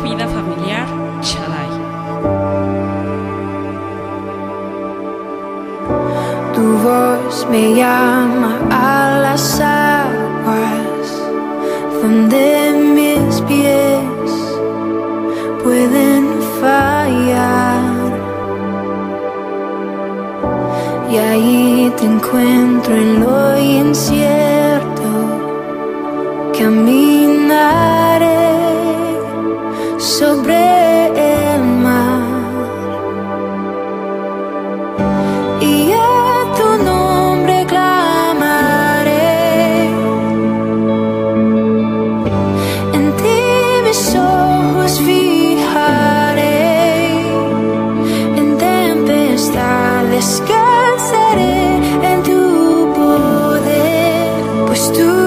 Vida familiar Shaddai. Tu voz me llama a las aguas donde mis pies pueden fallar, y ahí te encuentro en lo incierto. Caminaré sobre el mar y a tu nombre clamaré. En ti mis ojos fijaré, en tempestad descansaré en tu poder, pues tú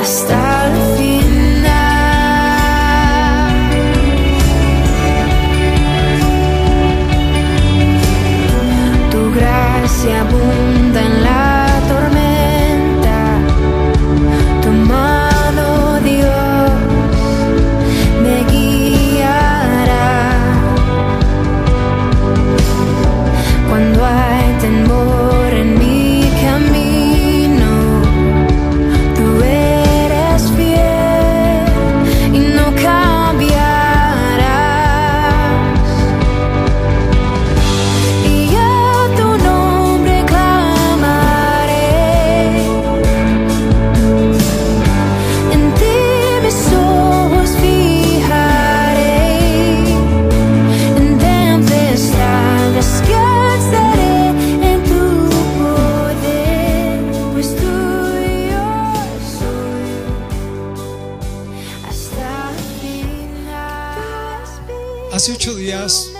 hasta el final. Tu gracia abunda en la tormenta, tu mano, Dios, me guiará. Cuando hay temor en mi camino, tú eres fiel y no cambiarás. Y a tu nombre clamaré, en ti mis ojos fijaré, en tempestad descansaré en tu poder, pues tuyo soy hasta el final. Hace 8 días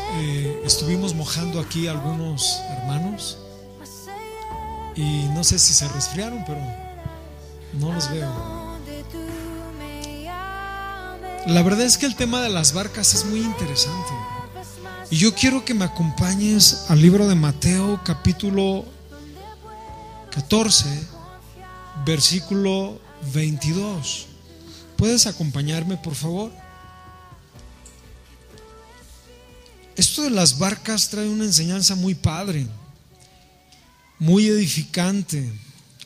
estuvimos mojando aquí algunos hermanos y no sé si se resfriaron, pero no los veo. La verdad es que el tema de las barcas es muy interesante y yo quiero que me acompañes al libro de Mateo capítulo 14 versículo 22. ¿Puedes acompañarme, por favor? Esto de las barcas trae una enseñanza muy padre, muy edificante,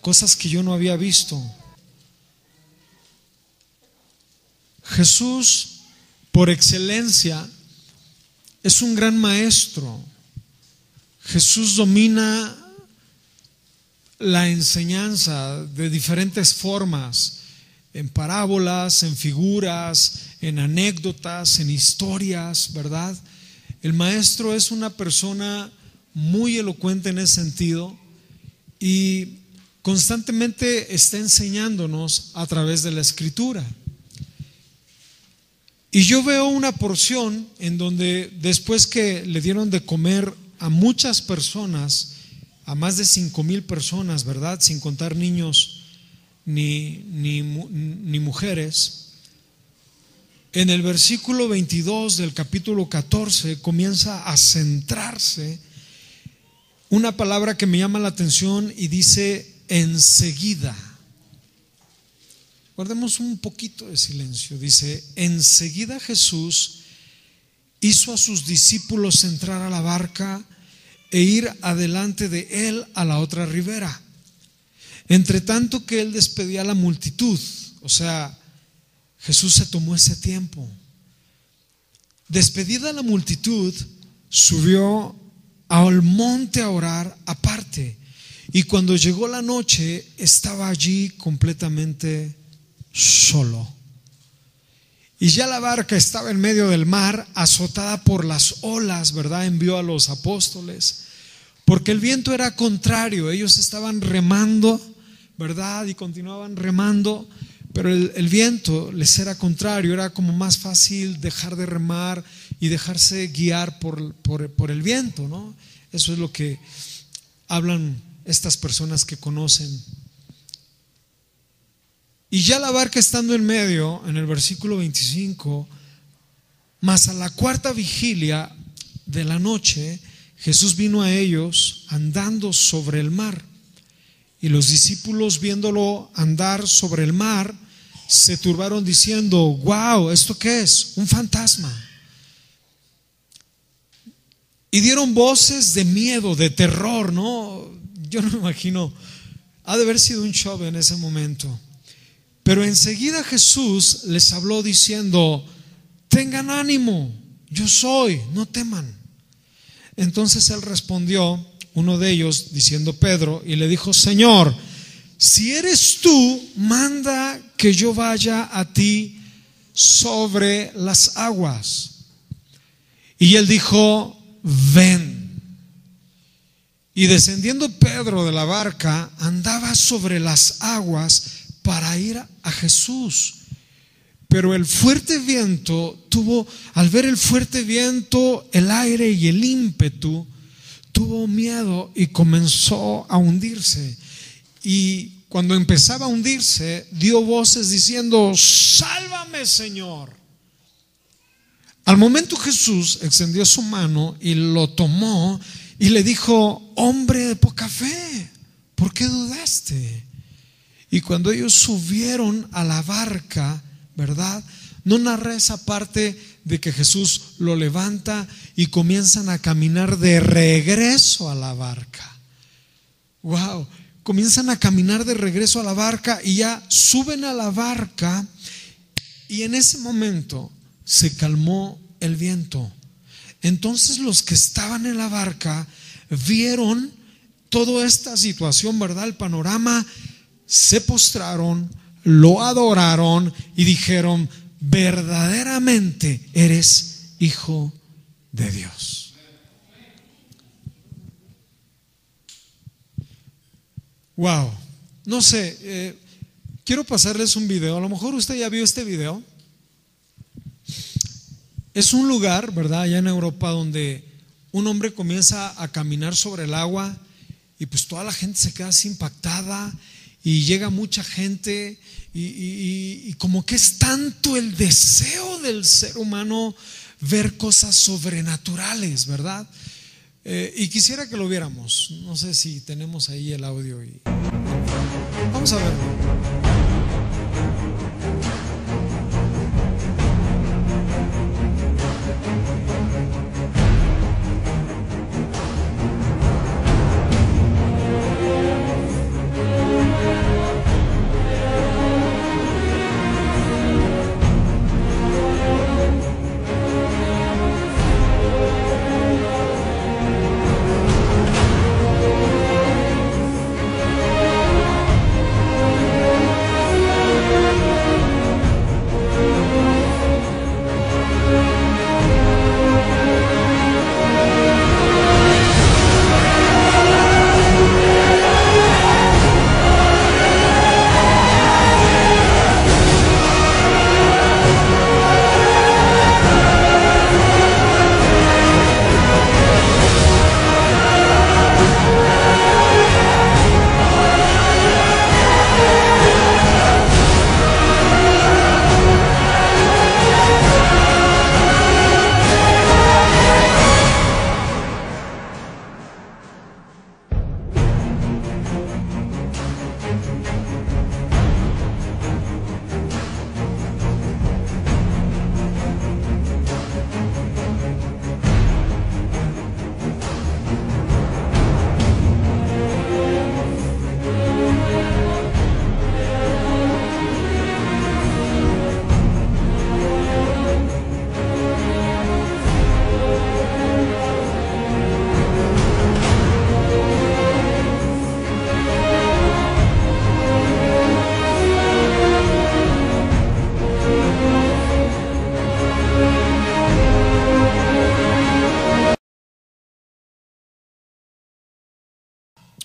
cosas que yo no había visto. Jesús, por excelencia, es un gran maestro. Jesús domina la enseñanza de diferentes formas, en parábolas, en figuras, en anécdotas, en historias, ¿verdad? El maestro es una persona muy elocuente en ese sentido y constantemente está enseñándonos a través de la escritura. Y yo veo una porción en donde después que le dieron de comer a muchas personas, a más de 5,000 personas, ¿verdad? Sin contar niños ni mujeres. En el versículo 22 del capítulo 14 comienza a centrarse una palabra que me llama la atención y dice enseguida. Guardemos un poquito de silencio. Dice: enseguida Jesús hizo a sus discípulos entrar a la barca e ir adelante de él a la otra ribera, entre tanto que él despedía a la multitud. O sea, Jesús se tomó ese tiempo. Despedida la multitud, subió al monte a orar aparte, y cuando llegó la noche estaba allí completamente solo. Y ya la barca estaba en medio del mar, azotada por las olas, ¿verdad? Envió a los apóstoles, porque el viento era contrario. Ellos estaban remando, ¿verdad? Y continuaban remando, Pero el viento les era contrario, era como más fácil dejar de remar y dejarse guiar por el viento, ¿no? Eso es lo que hablan estas personas que conocen. Y ya la barca estando en medio, en el versículo 25, mas a la cuarta vigilia de la noche, Jesús vino a ellos andando sobre el mar. Y los discípulos, viéndolo andar sobre el mar, se turbaron diciendo: wow, ¿esto qué es? Un fantasma. Y dieron voces de miedo, de terror, ¿no? Yo no me imagino, ha de haber sido un shock en ese momento. Pero enseguida Jesús les habló diciendo: tengan ánimo, yo soy, no teman. Entonces él respondió, uno de ellos, diciendo Pedro, y le dijo: Señor, si eres tú, manda que yo vaya a ti sobre las aguas. Y él dijo: ven. Y descendiendo Pedro de la barca, andaba sobre las aguas para ir a Jesús. Pero el fuerte viento al ver el fuerte viento, el aire y el ímpetu, tuvo miedo y comenzó a hundirse. Y cuando empezaba a hundirse, dio voces diciendo: sálvame, Señor. Al momento Jesús extendió su mano y lo tomó y le dijo: hombre de poca fe, ¿por qué dudaste? Y cuando ellos subieron a la barca, ¿verdad? No narra esa parte de que Jesús lo levanta y comienzan a caminar de regreso a la barca. Wow, comienzan a caminar de regreso a la barca y ya suben a la barca, y en ese momento se calmó el viento. Entonces los que estaban en la barca vieron toda esta situación, ¿verdad? El panorama, se postraron, lo adoraron y dijeron: verdaderamente eres Hijo de Dios. Wow, no sé, quiero pasarles un video. A lo mejor usted ya vio este video. Es un lugar, ¿verdad?, allá en Europa, donde un hombre comienza a caminar sobre el agua y pues toda la gente se queda así impactada. Y llega mucha gente y como que es tanto el deseo del ser humano ver cosas sobrenaturales, ¿verdad? Y quisiera que lo viéramos. No sé si tenemos ahí el audio. Vamos a verlo.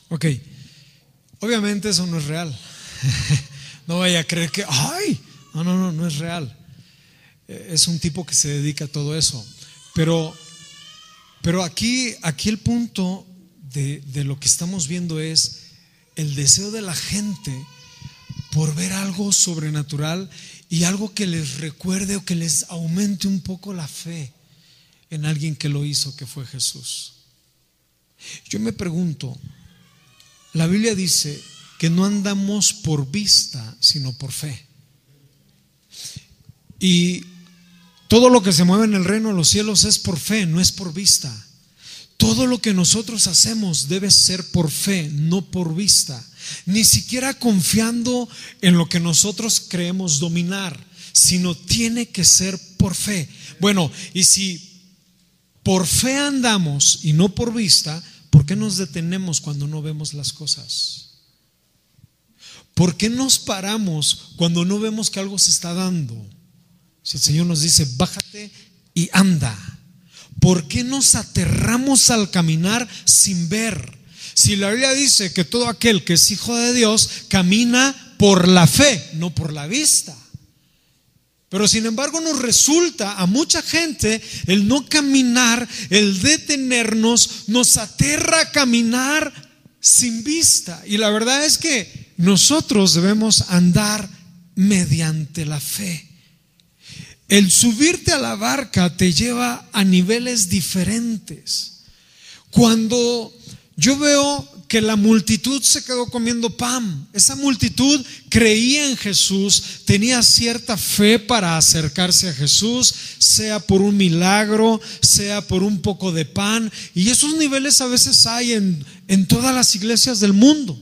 Ok, obviamente eso no es real. no vaya a creer que, ay, no es real. Es un tipo que se dedica a todo eso. Pero aquí el punto de lo que estamos viendo es el deseo de la gente por ver algo sobrenatural y algo que les recuerde o que les aumente un poco la fe en alguien que lo hizo, que fue Jesús. Yo me pregunto, la Biblia dice que no andamos por vista, sino por fe. Y todo lo que se mueve en el reino de los cielos es por fe, no es por vista. Todo lo que nosotros hacemos debe ser por fe, no por vista. Ni siquiera confiando en lo que nosotros creemos dominar, sino tiene que ser por fe. Bueno, y si por fe andamos y no por vista, ¿por qué nos detenemos cuando no vemos las cosas? ¿Por qué nos paramos cuando no vemos que algo se está dando? Si el Señor nos dice, bájate y anda. ¿Por qué nos aterramos al caminar sin ver? Si la Biblia dice que todo aquel que es hijo de Dios camina por la fe, no por la vista. Pero sin embargo nos resulta a mucha gente el no caminar, el detenernos, nos aterra a caminar sin vista. Y la verdad es que nosotros debemos andar mediante la fe. El subirte a la barca te lleva a niveles diferentes. Cuando yo veo que la multitud se quedó comiendo pan, esa multitud creía en Jesús, tenía cierta fe para acercarse a Jesús, sea por un milagro, sea por un poco de pan. Y esos niveles a veces hay en todas las iglesias del mundo.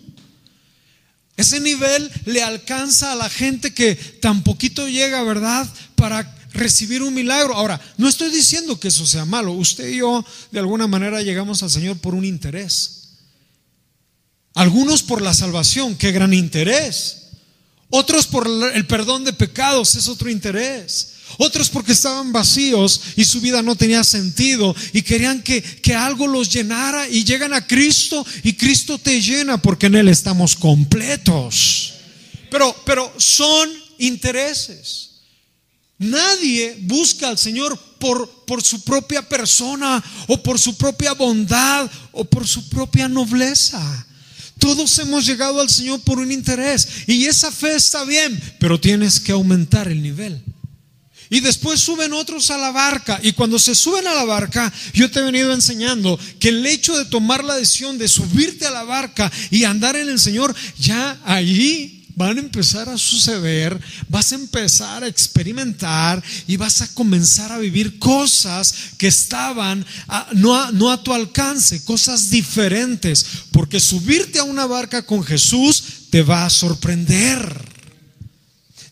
Ese nivel le alcanza a la gente que tan poquito llega, ¿verdad?, para recibir un milagro. Ahora, no estoy diciendo que eso sea malo. Usted y yo de alguna manera llegamos al Señor por un interés. Algunos por la salvación, qué gran interés. Otros por el perdón de pecados, es otro interés. Otros porque estaban vacíos y su vida no tenía sentido y querían que algo los llenara, y llegan a Cristo y Cristo te llena porque en Él estamos completos. Pero son intereses. Nadie busca al Señor por su propia persona o por su propia bondad o por su propia nobleza. Todos hemos llegado al Señor por un interés, y esa fe está bien, pero tienes que aumentar el nivel. Y después suben otros a la barca, y cuando se suben a la barca, yo te he venido enseñando que el hecho de tomar la decisión de subirte a la barca y andar en el Señor, ya allí van a empezar a suceder, vas a empezar a experimentar y vas a comenzar a vivir cosas que estaban no a tu alcance, cosas diferentes, porque subirte a una barca con Jesús te va a sorprender.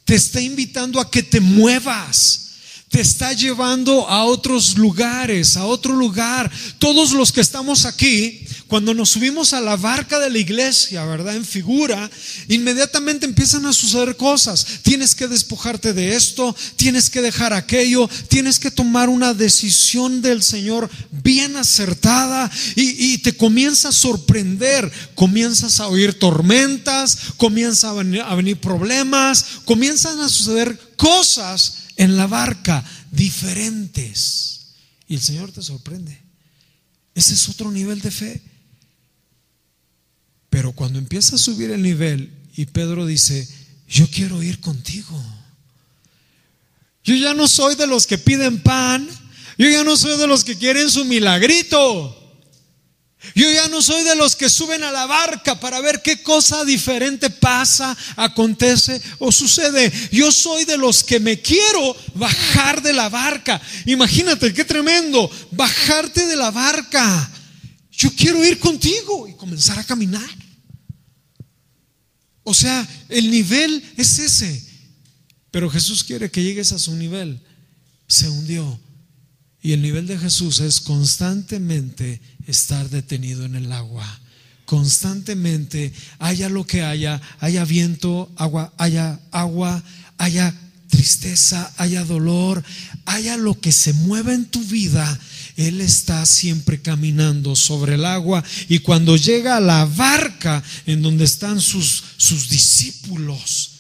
Te está invitando a que te muevas, te está llevando a otros lugares, a otro lugar. Todos los que estamos aquí, cuando nos subimos a la barca de la iglesia, ¿verdad?, en figura, inmediatamente empiezan a suceder cosas. Tienes que despojarte de esto, tienes que dejar aquello, tienes que tomar una decisión del Señor bien acertada, y te comienza a sorprender. Comienzas a oír tormentas, comienzan a venir problemas, comienzan a suceder cosas en la barca diferentes, y el Señor te sorprende. Ese es otro nivel de fe. Pero cuando empieza a subir el nivel y Pedro dice, yo quiero ir contigo, yo ya no soy de los que piden pan, yo ya no soy de los que quieren su milagrito, yo ya no soy de los que suben a la barca para ver qué cosa diferente pasa, acontece o sucede. Yo soy de los que me quiero bajar de la barca. Imagínate qué tremendo, bajarte de la barca. Yo quiero ir contigo y comenzar a caminar. O sea, el nivel es ese. Pero Jesús quiere que llegues a su nivel. Se hundió. Y el nivel de Jesús es constantemente estar detenido en el agua. Constantemente, haya lo que haya viento, haya agua, haya tristeza, haya dolor, haya lo que se mueva en tu vida, Él está siempre caminando sobre el agua. Y cuando llega a la barca en donde están sus discípulos,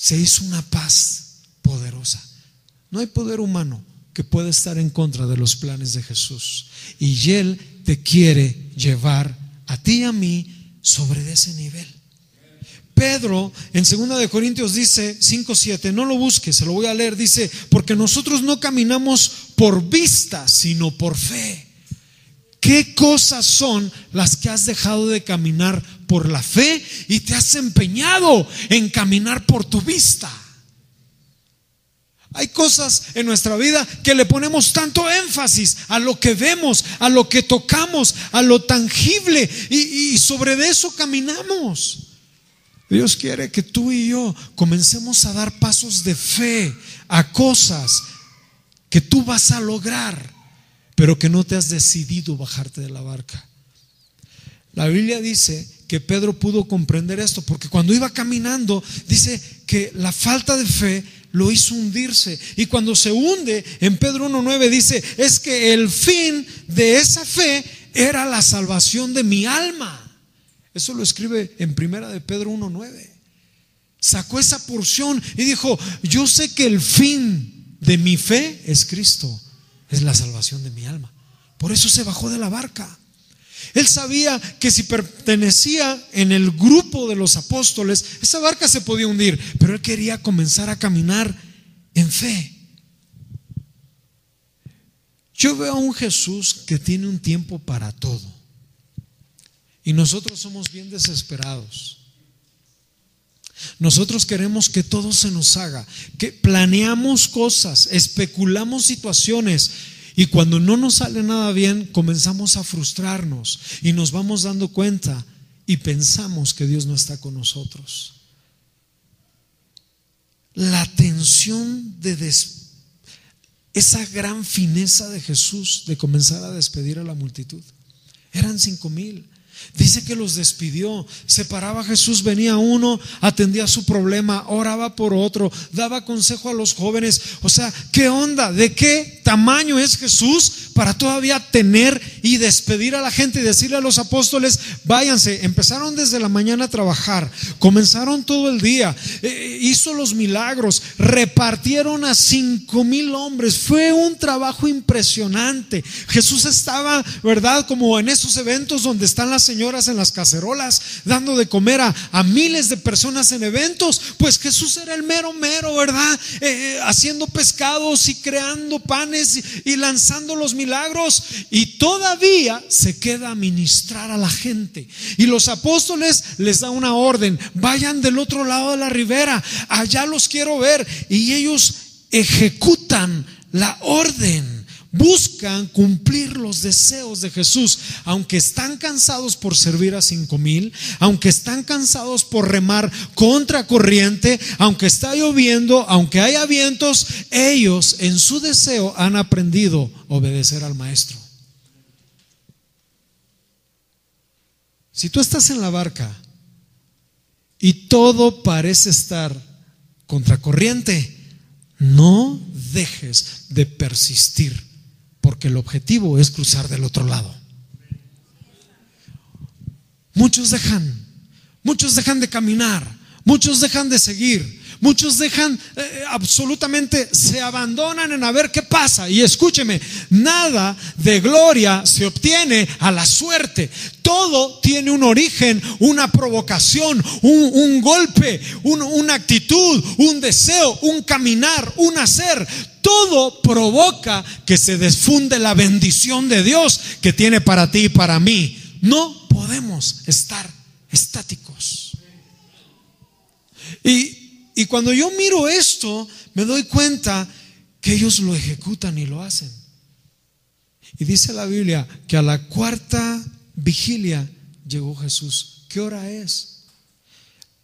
se hizo una paz poderosa. No hay poder humano que pueda estar en contra de los planes de Jesús. Y Él te quiere llevar a ti y a mí sobre ese nivel. Pedro en 2 de Corintios dice 5:7, no lo busques, se lo voy a leer, dice: porque nosotros no caminamos por vista, sino por fe. ¿Qué cosas son las que has dejado de caminar por la fe y te has empeñado en caminar por tu vista? Hay cosas en nuestra vida que le ponemos tanto énfasis a lo que vemos, a lo que tocamos, a lo tangible, y sobre de eso caminamos. Dios quiere que tú y yo comencemos a dar pasos de fe a cosas que tú vas a lograr, pero que no te has decidido bajarte de la barca. La Biblia dice que Pedro pudo comprender esto porque cuando iba caminando, dice que la falta de fe lo hizo hundirse. Y cuando se hunde, en Pedro 1:9 dice: es que el fin de esa fe era la salvación de mi alma. Eso lo escribe en 1 de Pedro 1:9. Sacó esa porción y dijo: yo sé que el fin de mi fe es Cristo, es la salvación de mi alma. Por eso se bajó de la barca. Él sabía que si pertenecía en el grupo de los apóstoles, esa barca se podía hundir, pero él quería comenzar a caminar en fe. Yo veo a un Jesús que tiene un tiempo para todo, y nosotros somos bien desesperados. Nosotros queremos que todo se nos haga, que planeamos cosas, especulamos situaciones, y cuando no nos sale nada bien, comenzamos a frustrarnos y nos vamos dando cuenta y pensamos que Dios no está con nosotros. La tensión de esa gran fineza de Jesús de comenzar a despedir a la multitud. Eran 5,000. Dice que los despidió. Se paraba Jesús, venía uno, atendía su problema, oraba por otro, daba consejo a los jóvenes. O sea, ¿qué onda? ¿De qué tamaño es Jesús para todavía tener y despedir a la gente y decirle a los apóstoles: váyanse? Empezaron desde la mañana a trabajar, comenzaron todo el día, hizo los milagros, repartieron a 5,000 hombres. Fue un trabajo impresionante. Jesús estaba, ¿verdad?, como en esos eventos donde están las señoras en las cacerolas dando de comer a miles de personas en eventos. Pues Jesús era el mero, ¿verdad? Haciendo pescados y creando panes y lanzando los milagros, y todavía se queda a ministrar a la gente. Y los apóstoles les da una orden: vayan del otro lado de la ribera, allá los quiero ver. Y ellos ejecutan la orden. Buscan cumplir los deseos de Jesús, aunque están cansados por servir a 5,000, aunque están cansados por remar contra corriente, aunque está lloviendo, aunque haya vientos. Ellos en su deseo han aprendido a obedecer al Maestro. Si tú estás en la barca y todo parece estar contra corriente, no dejes de persistir, porque el objetivo es cruzar del otro lado. Muchos dejan de caminar, muchos dejan de seguir, muchos dejan absolutamente, se abandonan en a ver qué pasa. Y escúcheme, nada de gloria se obtiene a la suerte. Todo tiene un origen, una provocación, un golpe, una actitud, un deseo, un caminar, un hacer. Todo provoca que se desfunde la bendición de Dios que tiene para ti y para mí. No podemos estar estáticos. Y cuando yo miro esto, me doy cuenta que ellos lo ejecutan y lo hacen. Y dice la Biblia que a la 4ª vigilia llegó Jesús. ¿Qué hora es?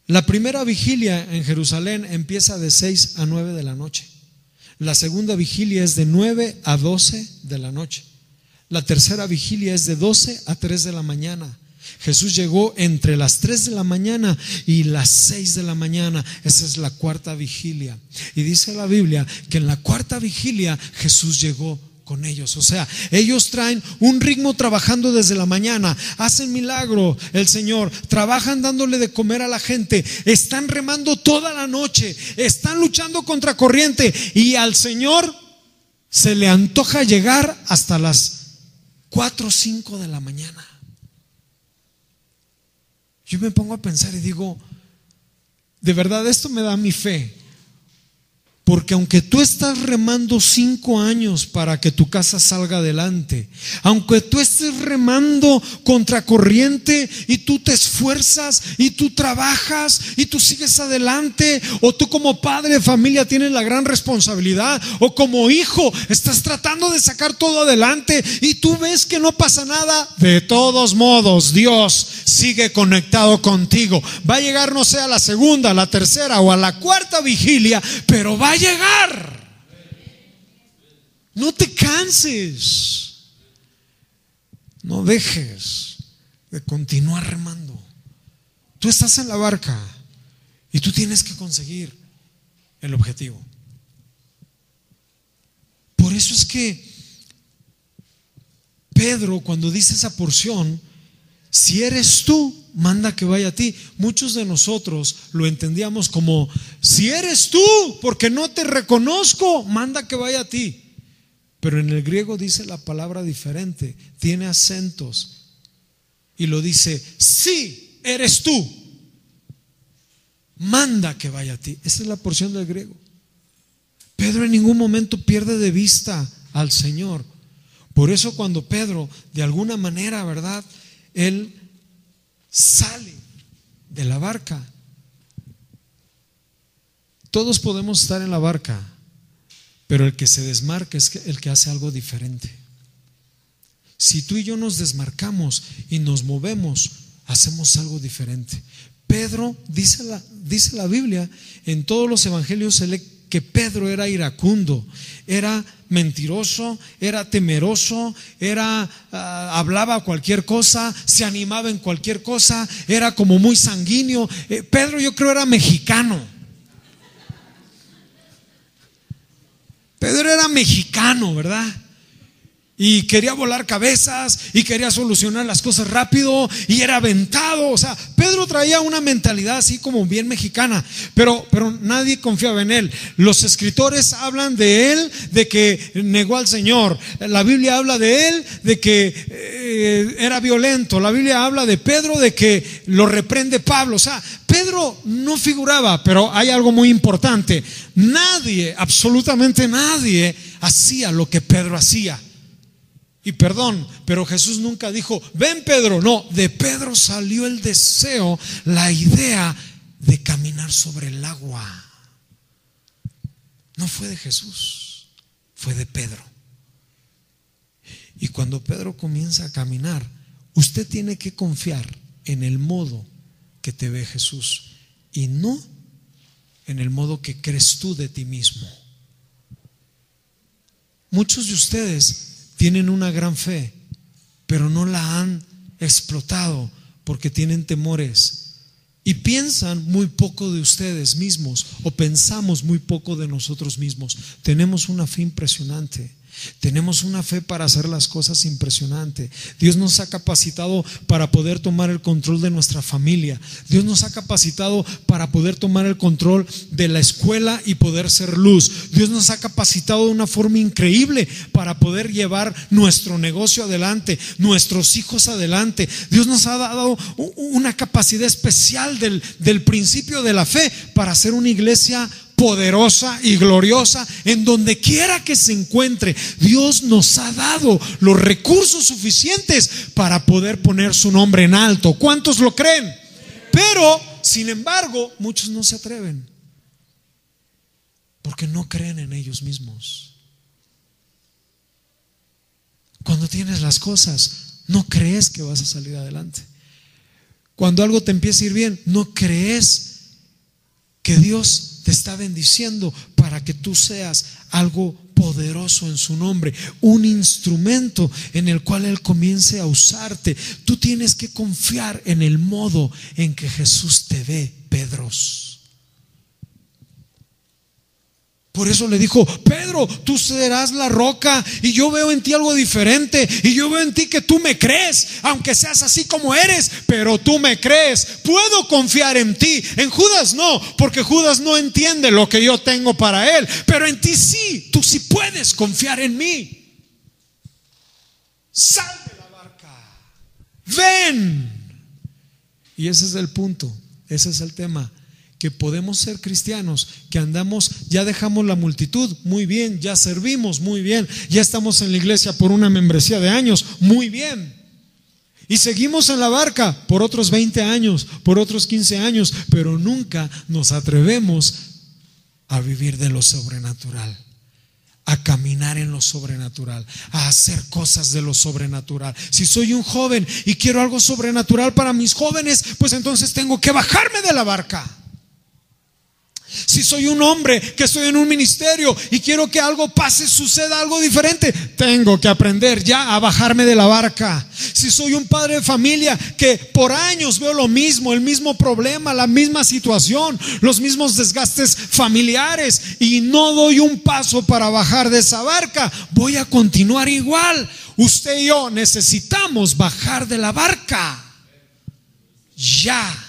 La primera vigilia en Jerusalén empieza de 6 a 9 de la noche. La segunda vigilia es de 9 a 12 de la noche. La tercera vigilia es de 12 a 3 de la mañana. Jesús llegó entre las 3 de la mañana y las 6 de la mañana. Esa es la 4ª vigilia. Y dice la Biblia que en la 4ª vigilia Jesús llegó con ellos. O sea, ellos traen un ritmo trabajando desde la mañana, hacen milagro el Señor, trabajan dándole de comer a la gente, están remando toda la noche, están luchando contra corriente, y al Señor se le antoja llegar hasta las 4 o 5 de la mañana. Yo me pongo a pensar y digo, de verdad esto me da mi fe, porque aunque tú estás remando 5 años para que tu casa salga adelante, aunque tú estés remando contra corriente y tú te esfuerzas y tú trabajas y tú sigues adelante, o tú como padre de familia tienes la gran responsabilidad, o como hijo estás tratando de sacar todo adelante y tú ves que no pasa nada, de todos modos Dios sigue conectado contigo. Va a llegar, no sé, a la segunda, a la tercera o a la cuarta vigilia, pero va a llegar. No te canses, no dejes de continuar remando. Tú estás en la barca y tú tienes que conseguir el objetivo. Por eso es que Pedro, cuando dice esa porción, si eres tú, manda que vaya a ti. Muchos de nosotros lo entendíamos como, si eres tú, porque no te reconozco, manda que vaya a ti. Pero en el griego dice la palabra diferente, tiene acentos y lo dice, si eres tú, manda que vaya a ti. Esa es la porción del griego. Pedro en ningún momento pierde de vista al Señor. Por eso cuando Pedro, de alguna manera, ¿verdad?, él sale de la barca. Todos podemos estar en la barca, pero el que se desmarca es el que hace algo diferente. Si tú y yo nos desmarcamos y nos movemos, hacemos algo diferente. Pedro, dice la Biblia, en todos los evangelios se lee que Pedro era iracundo, era mentiroso, era temeroso, hablaba cualquier cosa, se animaba en cualquier cosa, era como muy sanguíneo. Pedro, yo creo, era mexicano. Pedro era mexicano, ¿verdad? Y quería volar cabezas y quería solucionar las cosas rápido y era aventado. O sea, Pedro traía una mentalidad así como bien mexicana, pero nadie confiaba en él. Los escritores hablan de él, de que negó al Señor. La Biblia habla de él, de que era violento. La Biblia habla de Pedro, de que lo reprende Pablo. O sea, Pedro no figuraba, pero hay algo muy importante. Nadie, absolutamente nadie, hacía lo que Pedro hacía. Y perdón, pero Jesús nunca dijo, ven Pedro. No, de Pedro salió el deseo, la idea de caminar sobre el agua. No fue de Jesús, fue de Pedro. Y cuando Pedro comienza a caminar, usted tiene que confiar en el modo que te ve Jesús y no en el modo que crees tú de ti mismo. Muchos de ustedes tienen una gran fe, pero no la han explotado porque tienen temores y piensan muy poco de ustedes mismos, o pensamos muy poco de nosotros mismos. Tenemos una fe impresionante. Tenemos una fe para hacer las cosas impresionante. Dios nos ha capacitado para poder tomar el control de nuestra familia. Dios nos ha capacitado para poder tomar el control de la escuela y poder ser luz. Dios nos ha capacitado de una forma increíble para poder llevar nuestro negocio adelante, nuestros hijos adelante. Dios nos ha dado una capacidad especial del principio de la fe para hacer una iglesia poderosa y gloriosa en donde quiera que se encuentre. Dios nos ha dado los recursos suficientes para poder poner su nombre en alto. ¿Cuántos lo creen? Pero, sin embargo, muchos no se atreven porque no creen en ellos mismos. Cuando tienes las cosas, no crees que vas a salir adelante. Cuando algo te empieza a ir bien, no crees que Dios te está bendiciendo para que tú seas algo poderoso en su nombre, un instrumento en el cual Él comience a usarte. Tú tienes que confiar en el modo en que Jesús te ve, Pedros. Por eso le dijo: Pedro, tú serás la roca, y yo veo en ti algo diferente, y yo veo en ti que tú me crees, aunque seas así como eres, pero tú me crees. Puedo confiar en ti. En Judas no, porque Judas no entiende lo que yo tengo para él, pero en ti sí. Tú sí puedes confiar en mí. Sal de la barca, ven. Y ese es el punto, ese es el tema. Que podemos ser cristianos, que andamos, ya dejamos la multitud, muy bien, ya servimos, muy bien, ya estamos en la iglesia por una membresía de años, muy bien, y seguimos en la barca por otros 20 años, por otros 15 años, pero nunca nos atrevemos a vivir de lo sobrenatural, a caminar en lo sobrenatural, a hacer cosas de lo sobrenatural. Si soy un joven y quiero algo sobrenatural para mis jóvenes, pues entonces tengo que bajarme de la barca. Si soy un hombre que estoy en un ministerio y quiero que algo pase, suceda algo diferente, tengo que aprender ya a bajarme de la barca. Si soy un padre de familia que por años veo lo mismo, el mismo problema, la misma situación, los mismos desgastes familiares, y no doy un paso para bajar de esa barca, voy a continuar igual. Usted y yo necesitamos bajar de la barca ya.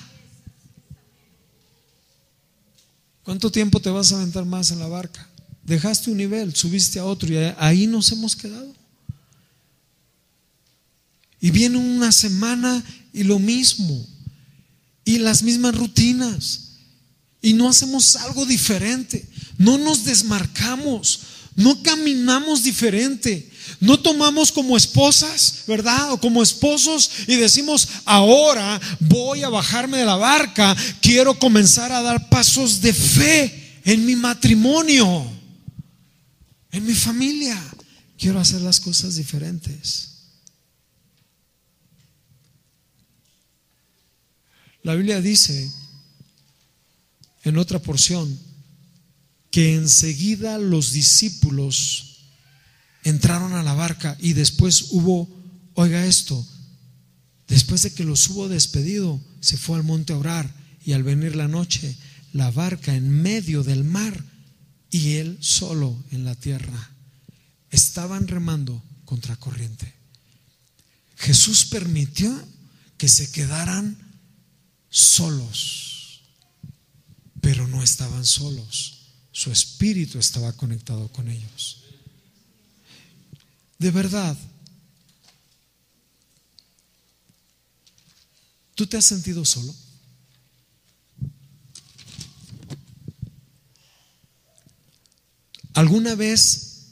¿Cuánto tiempo te vas a aventar más en la barca? Dejaste un nivel, subiste a otro, y ahí nos hemos quedado. Y viene una semana y lo mismo, y las mismas rutinas, y no hacemos algo diferente, no nos desmarcamos, no caminamos diferente. No tomamos como esposas, ¿verdad? O como esposos y decimos: ahora voy a bajarme de la barca, quiero comenzar a dar pasos de fe en mi matrimonio, en mi familia. Quiero hacer las cosas diferentes. La Biblia dice en otra porción que enseguida los discípulos entraron a la barca, y después hubo, oiga esto, después de que los hubo despedido, se fue al monte a orar, y al venir la noche, la barca en medio del mar y él solo en la tierra. Estaban remando contra corriente. Jesús permitió que se quedaran solos, pero no estaban solos. Su espíritu estaba conectado con ellos. De verdad, ¿tú te has sentido solo? ¿Alguna vez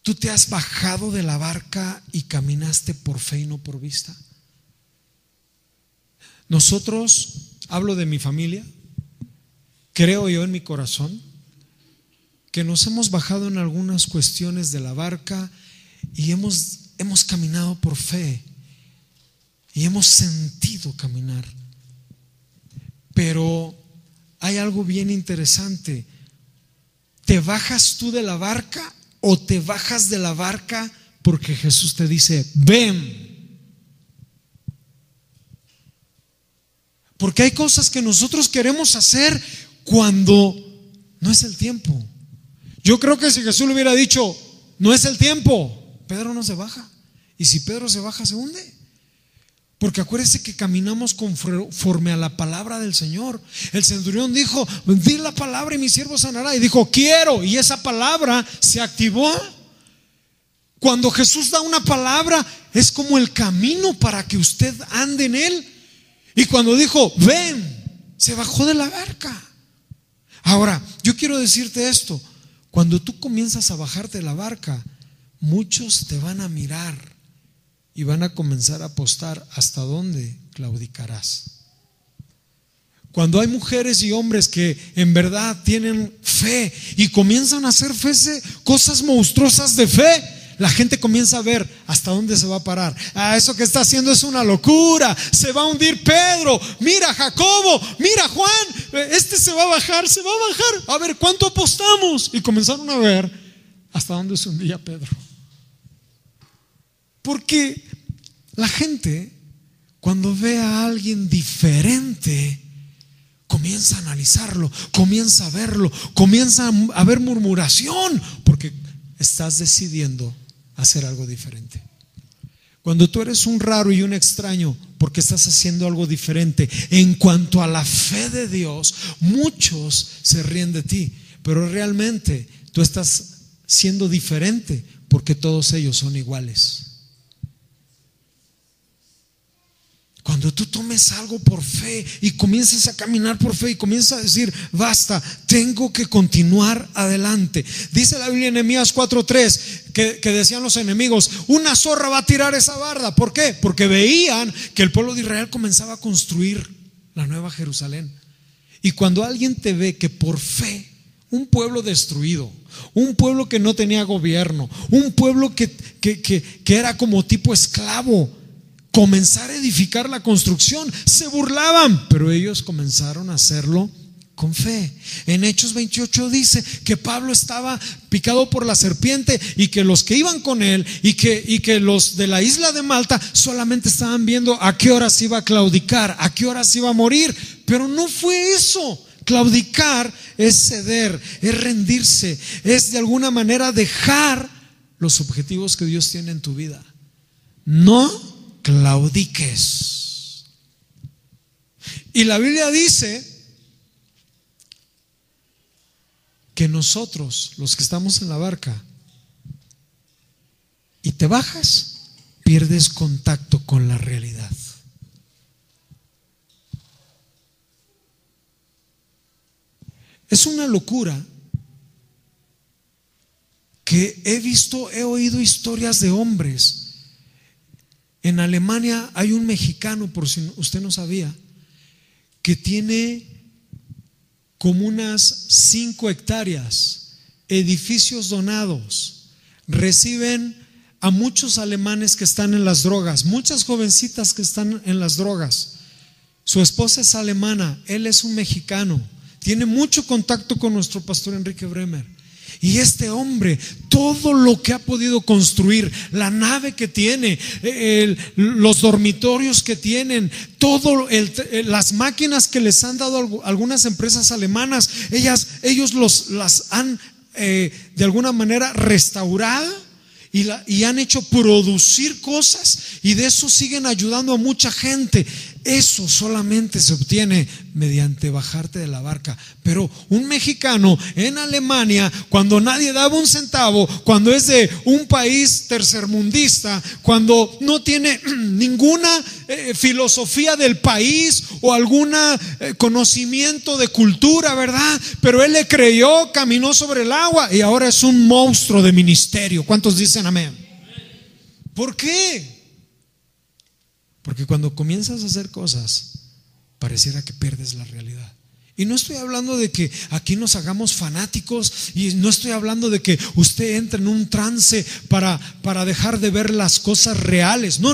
tú te has bajado de la barca y caminaste por fe y no por vista? Nosotros, hablo de mi familia, creo yo en mi corazón que nos hemos bajado en algunas cuestiones de la barca y hemos caminado por fe y hemos sentido caminar. Pero hay algo bien interesante. ¿Te bajas tú de la barca o te bajas de la barca porque Jesús te dice: ven? Porque hay cosas que nosotros queremos hacer cuando no es el tiempo. Yo creo que si Jesús le hubiera dicho: no es el tiempo, Pedro no se baja. Y si Pedro se baja, se hunde. Porque acuérdese que caminamos conforme a la palabra del Señor. El centurión dijo: di la palabra y mi siervo sanará. Y dijo: quiero. Y esa palabra se activó. Cuando Jesús da una palabra, es como el camino para que usted ande en él. Y cuando dijo: ven, se bajó de la barca. Ahora, yo quiero decirte esto. Cuando tú comienzas a bajarte de la barca, muchos te van a mirar y van a comenzar a apostar hasta dónde claudicarás. Cuando hay mujeres y hombres que en verdad tienen fe y comienzan a hacer cosas monstruosas de fe, la gente comienza a ver hasta dónde se va a parar. Eso que está haciendo es una locura. Se va a hundir Pedro. Mira Jacobo, mira Juan, este se va a bajar, se va a bajar. A ver, ¿cuánto apostamos? Y comenzaron a ver hasta dónde se hundía Pedro. Porque la gente, cuando ve a alguien diferente, comienza a analizarlo, comienza a verlo, comienza a haber murmuración, porque estás decidiendo hacer algo diferente. Cuando tú eres un raro y un extraño, porque estás haciendo algo diferente en cuanto a la fe de Dios, muchos se ríen de ti, pero realmente tú estás siendo diferente porque todos ellos son iguales. Cuando tú tomes algo por fe y comiences a caminar por fe y comienzas a decir, basta, tengo que continuar adelante. Dice la Biblia en Nehemías 4:3 que decían los enemigos, una zorra va a tirar esa barda. ¿Por qué? Porque veían que el pueblo de Israel comenzaba a construir la nueva Jerusalén. Y cuando alguien te ve que por fe, un pueblo destruido, un pueblo que no tenía gobierno, un pueblo que era como tipo esclavo, comenzar a edificar la construcción, se burlaban, pero ellos comenzaron a hacerlo con fe. En Hechos 28 dice que Pablo estaba picado por la serpiente y que los que iban con él y que los de la isla de Malta solamente estaban viendo a qué horas iba a claudicar, a qué horas iba a morir, pero no fue eso. Claudicar es ceder, es rendirse, es de alguna manera dejar los objetivos que Dios tiene en tu vida. No claudiques. Y la Biblia dice que nosotros, los que estamos en la barca, y te bajas, pierdes contacto con la realidad. Es una locura que he oído historias de hombres. En Alemania hay un mexicano, por si usted no sabía, que tiene como unas 5 hectáreas, edificios donados, reciben a muchos alemanes que están en las drogas, muchas jovencitas que están en las drogas. Su esposa es alemana, él es un mexicano, tiene mucho contacto con nuestro pastor Enrique Bremer. Y este hombre, todo lo que ha podido construir, la nave que tiene, los dormitorios que tienen, las máquinas que les han dado algunas empresas alemanas, ellos las han de alguna manera restaurado y han hecho producir cosas, y de eso siguen ayudando a mucha gente. Eso solamente se obtiene mediante bajarte de la barca. Pero un mexicano en Alemania, cuando nadie daba un centavo, cuando es de un país tercermundista, cuando no tiene ninguna filosofía del país o algún conocimiento de cultura, ¿verdad? Pero él le creyó, caminó sobre el agua y ahora es un monstruo de ministerio. ¿Cuántos dicen amén? ¿Por qué? Porque cuando comienzas a hacer cosas, pareciera que pierdes la realidad. Y no estoy hablando de que aquí nos hagamos fanáticos, y no estoy hablando de que usted entre en un trance para dejar de ver las cosas reales. No.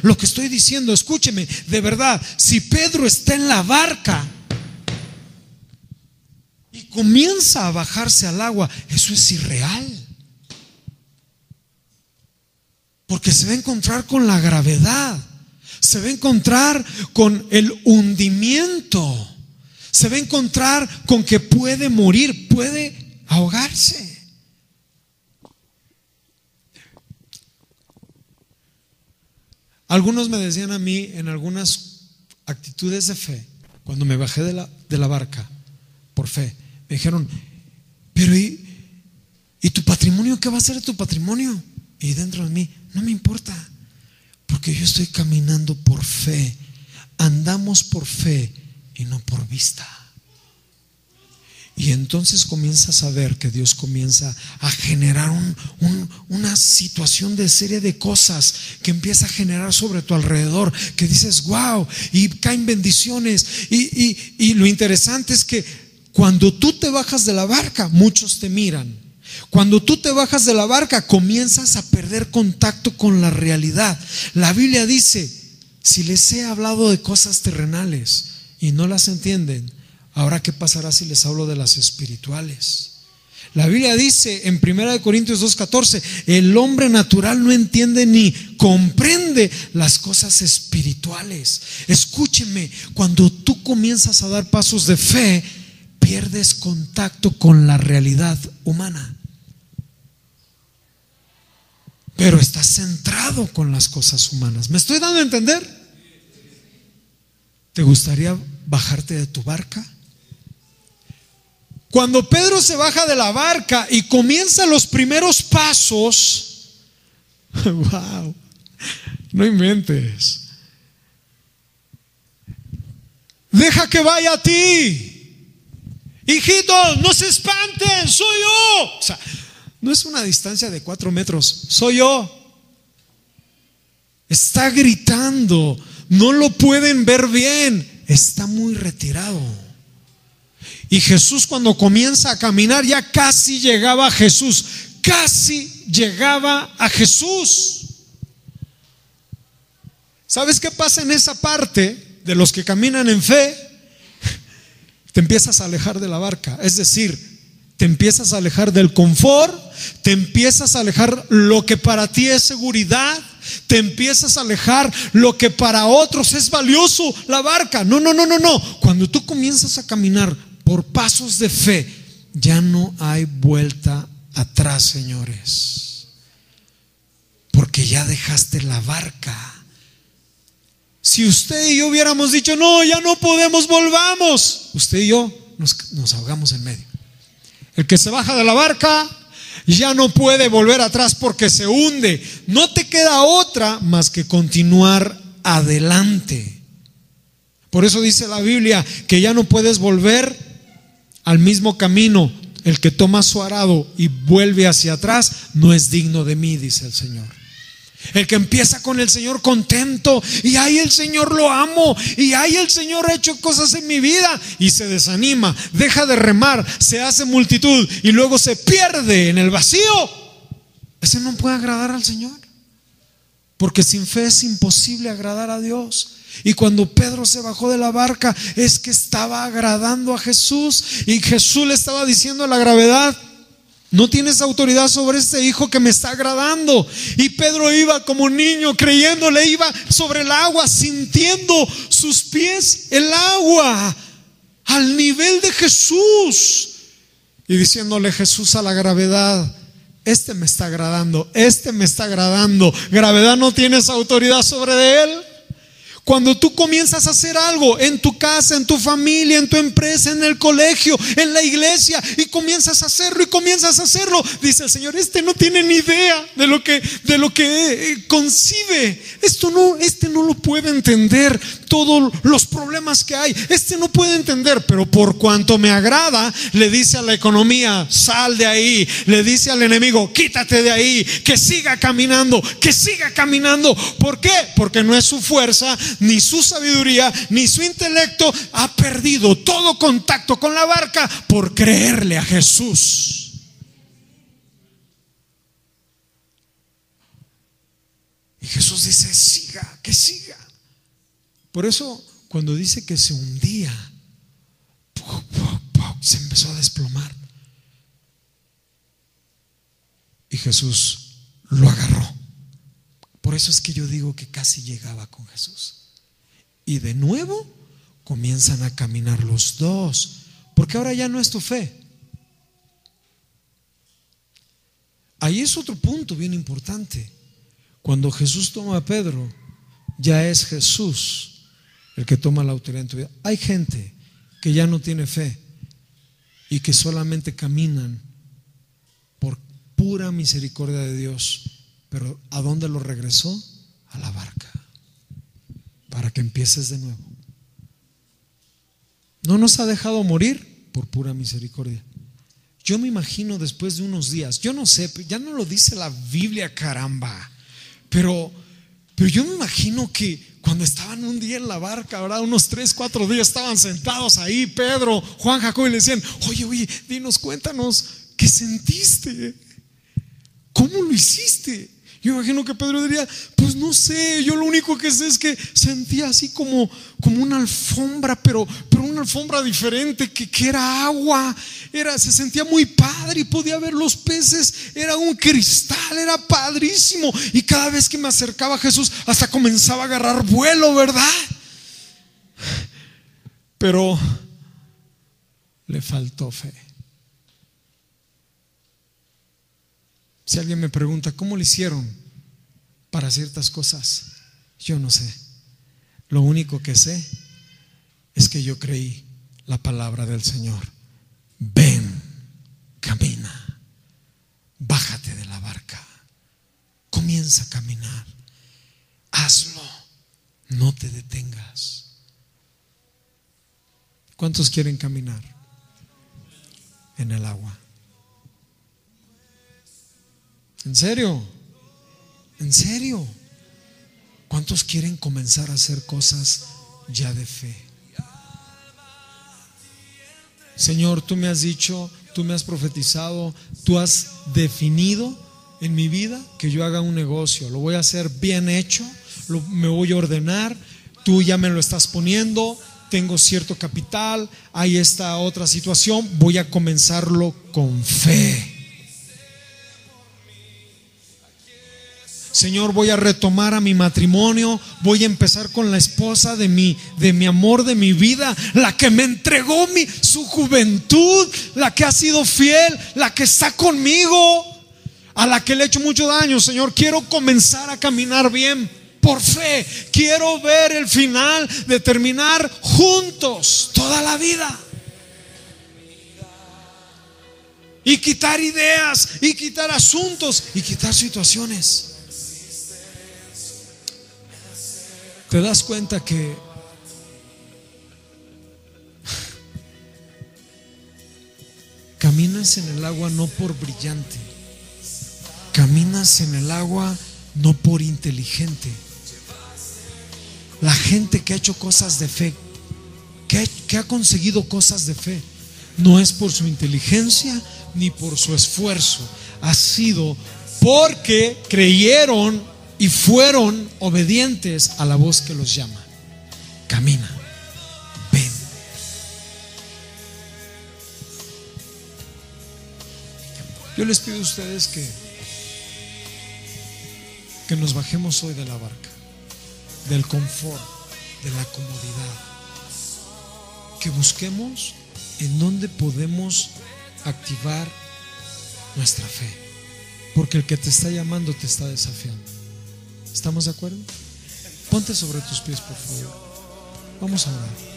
Lo que estoy diciendo, escúcheme, de verdad, si Pedro está en la barca y comienza a bajarse al agua, eso es irreal. Porque se va a encontrar con la gravedad. Se va a encontrar con el hundimiento. Se va a encontrar con que puede morir, puede ahogarse. Algunos me decían a mí en algunas actitudes de fe, cuando me bajé de la barca por fe, me dijeron, pero ¿y tu patrimonio? ¿Qué va a ser de tu patrimonio? Y dentro de mí, no me importa, porque yo estoy caminando por fe. Andamos por fe y no por vista. Y entonces comienzas a ver que Dios comienza a generar una situación de serie de cosas que empieza a generar sobre tu alrededor, que dices wow, y caen bendiciones. Y lo interesante es que cuando tú te bajas de la barca, muchos te miran. Cuando tú te bajas de la barca, comienzas a perder contacto con la realidad. La Biblia dice, si les he hablado de cosas terrenales y no las entienden, ahora ¿qué pasará si les hablo de las espirituales? La Biblia dice en 1 Corintios 2:14, el hombre natural no entiende ni comprende las cosas espirituales. Escúcheme, cuando tú comienzas a dar pasos de fe, pierdes contacto con la realidad humana, pero estás centrado con las cosas humanas. ¿Me estoy dando a entender? ¿Te gustaría bajarte de tu barca? Cuando Pedro se baja de la barca y comienza los primeros pasos, wow, no inventes. Deja que vaya a ti. Hijitos, no se espanten, soy yo. O sea, no es una distancia de 4 metros, soy yo. Está gritando, no lo pueden ver bien, está muy retirado. Y Jesús, cuando comienza a caminar, ya casi llegaba a Jesús. Casi llegaba a Jesús. ¿Sabes qué pasa en esa parte de los que caminan en fe? Te empiezas a alejar de la barca. Es decir, te empiezas a alejar del confort, te empiezas a alejar lo que para ti es seguridad, te empiezas a alejar lo que para otros es valioso, la barca. No. Cuando tú comienzas a caminar por pasos de fe, ya no hay vuelta atrás, señores, porque ya dejaste la barca. Si usted y yo hubiéramos dicho, no, ya no podemos, volvamos, usted y yo nos ahogamos en medio. El que se baja de la barca ya no puede volver atrás porque se hunde. No te queda otra más que continuar adelante. Por eso dice la Biblia que ya no puedes volver al mismo camino. El que toma su arado y vuelve hacia atrás no es digno de mí, dice el Señor. El que empieza con el Señor contento, y ahí el Señor lo amo, y ahí el Señor ha hecho cosas en mi vida, y se desanima, deja de remar, se hace multitud y luego se pierde en el vacío, ese no puede agradar al Señor, porque sin fe es imposible agradar a Dios. Y cuando Pedro se bajó de la barca, es que estaba agradando a Jesús, y Jesús le estaba diciendo a la gravedad: no tienes autoridad sobre este hijo que me está agradando. Y Pedro iba como un niño creyéndole, iba sobre el agua, sintiendo sus pies el agua al nivel de Jesús, y diciéndole Jesús a la gravedad: este me está agradando, este me está agradando. Gravedad, no tienes autoridad sobre él. Cuando tú comienzas a hacer algo en tu casa, en tu familia, en tu empresa, en el colegio, en la iglesia, y comienzas a hacerlo y comienzas a hacerlo, dice el Señor: este no tiene ni idea de lo que concibe. Este no lo puede entender todos los problemas que hay. Este no puede entender, pero por cuanto me agrada, le dice a la economía: sal de ahí. Le dice al enemigo: quítate de ahí, que siga caminando, que siga caminando. ¿Por qué? Porque no es su fuerza, ni su sabiduría, ni su intelecto. Ha perdido todo contacto con la barca por creerle a Jesús. Y Jesús dice: siga, que siga. Por eso cuando dice que se hundía, se empezó a desplomar, y Jesús lo agarró. Por eso es que yo digo que casi llegaba con Jesús. Y de nuevo comienzan a caminar los dos, porque ahora ya no es tu fe. Ahí es otro punto bien importante. Cuando Jesús toma a Pedro, ya es Jesús el que toma la autoridad en tu vida. Hay gente que ya no tiene fe y que solamente caminan por pura misericordia de Dios. Pero ¿a dónde lo regresó? A la barca, para que empieces de nuevo. No nos ha dejado morir por pura misericordia. Yo me imagino después de unos días, yo no sé, ya no lo dice la Biblia, caramba, pero yo me imagino que cuando estaban un día en la barca, ¿verdad? Unos 3, 4 días estaban sentados ahí, Pedro, Juan, Jacob, y le decían: oye, dinos, cuéntanos, ¿qué sentiste? ¿Cómo lo hiciste? Yo imagino que Pedro diría, pues no sé, yo lo único que sé es que sentía así como una alfombra, pero una alfombra diferente, que era agua, se sentía muy padre y podía ver los peces, era un cristal, era padrísimo. Y cada vez que me acercaba a Jesús hasta comenzaba a agarrar vuelo, ¿verdad? Pero le faltó fe. Si alguien me pregunta ¿cómo le hicieron para ciertas cosas? Yo no sé. Lo único que sé es que yo creí la palabra del Señor. Ven, camina, bájate de la barca, comienza a caminar, hazlo, no te detengas. ¿Cuántos quieren caminar en el agua? ¿En serio? ¿En serio? ¿Cuántos quieren comenzar a hacer cosas ya de fe? Señor, tú me has dicho, tú me has profetizado, tú has definido en mi vida que yo haga un negocio. Lo voy a hacer bien hecho, me voy a ordenar. Tú ya me lo estás poniendo. Tengo cierto capital, hay esta otra situación, voy a comenzarlo con fe. Señor, voy a retomar a mi matrimonio, voy a empezar con la esposa de mi amor, de mi vida, la que me entregó su juventud, la que ha sido fiel, la que está conmigo, a la que le he hecho mucho daño. Señor, quiero comenzar a caminar bien por fe. Quiero ver el final de terminar juntos toda la vida. Y quitar ideas, y quitar asuntos, y quitar situaciones. ¿Te das cuenta que caminas en el agua no por brillante? Caminas en el agua no por inteligente. La gente que ha hecho cosas de fe, que ha conseguido cosas de fe, no es por su inteligencia ni por su esfuerzo. Ha sido porque creyeron y fueron obedientes a la voz que los llama. Camina, ven. Yo les pido a ustedes que nos bajemos hoy de la barca, del confort, de la comodidad, que busquemos en dónde podemos activar nuestra fe, porque el que te está llamando te está desafiando. ¿Estamos de acuerdo? Ponte sobre tus pies, por favor. Vamos a orar.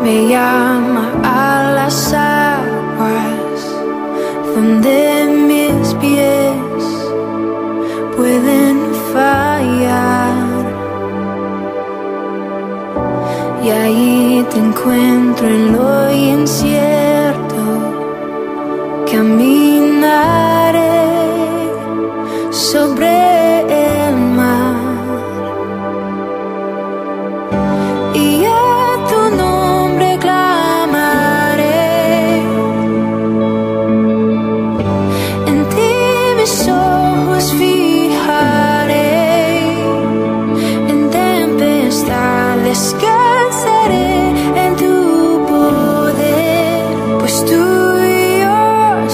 Me llama a las aguas donde mis pies pueden fallar, y ahí te encuentro en lo incierto. Caminaré sobre el mar y descansaré en tu poder, pues tú y yo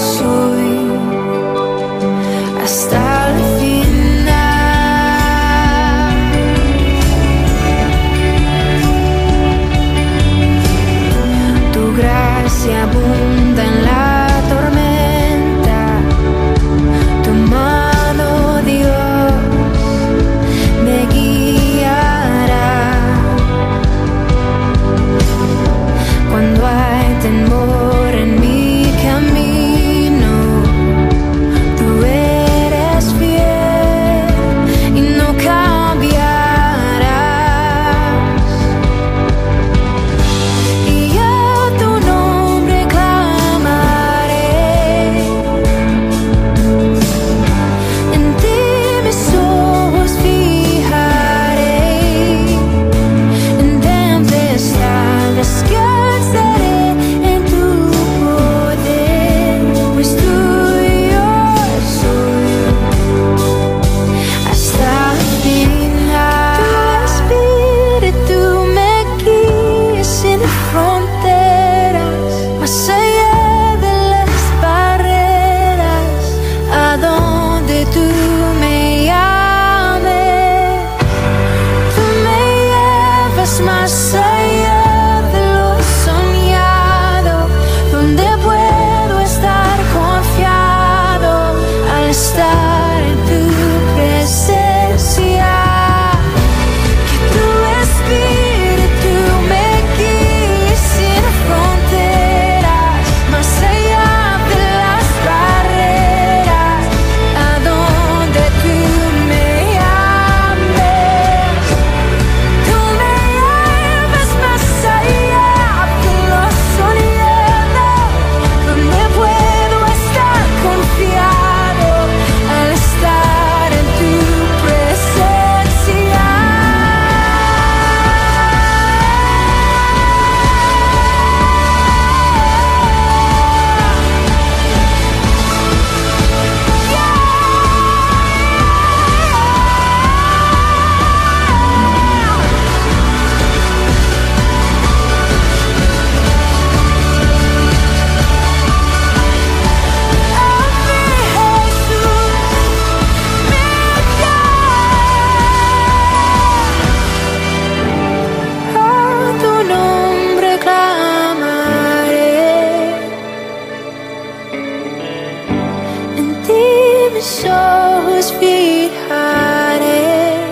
souls behind it.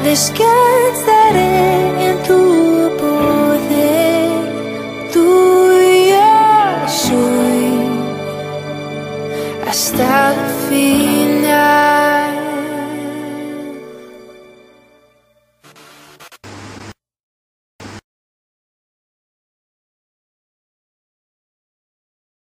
The scars that